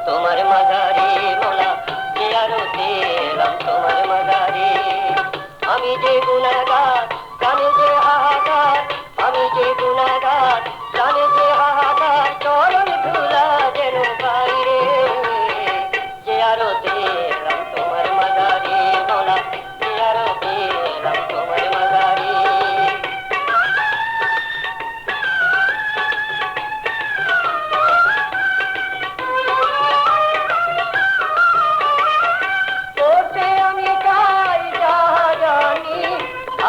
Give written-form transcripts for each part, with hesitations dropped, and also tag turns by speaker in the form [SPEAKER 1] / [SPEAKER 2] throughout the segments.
[SPEAKER 1] তোমার মাঝারে মোলা জিয়ারতে এলাম তোমার মাঝারে। আমি যে গুনাহগার জানে যে হাহাকার, আমি যে গুনাহগার জানে যে হাহাকার, চরণ ধুলা যেন বাইরে জিয়ারতে এলাম তোমার মাঝারে মোলা জিয়ারতে এলাম তোমার মাঝারে।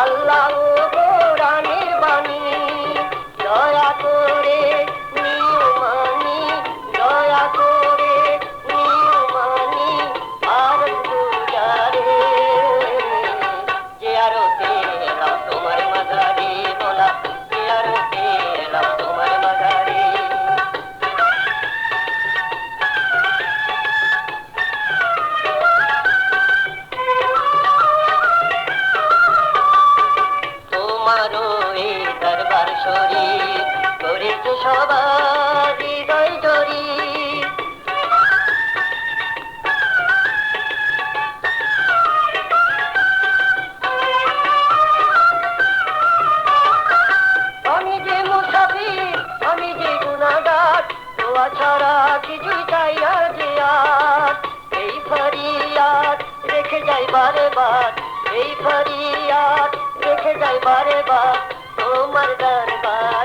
[SPEAKER 1] আল্লাহ কোরআনের বাণী দয়া করে নিও মানি, দয়া করে নিও মানি আর গুজারে জিয়ারতে এলাম তোমার মাঝারে মোলা জিয়ারতে এলাম তোমার মাঝারে। তোমারও এই দরবার শরীফ করেছে সবার হৃদয় জড়িত। আমি যে মুসাফির, আমি যে গুনাহগার, দোয়া ছাড়া কিছুই চাই না যে আর। এই ফরিয়াদ রেখে যাই বারে বার, এই ফরিয়াদ রেখে যাই বারে বার তোমার দরবার।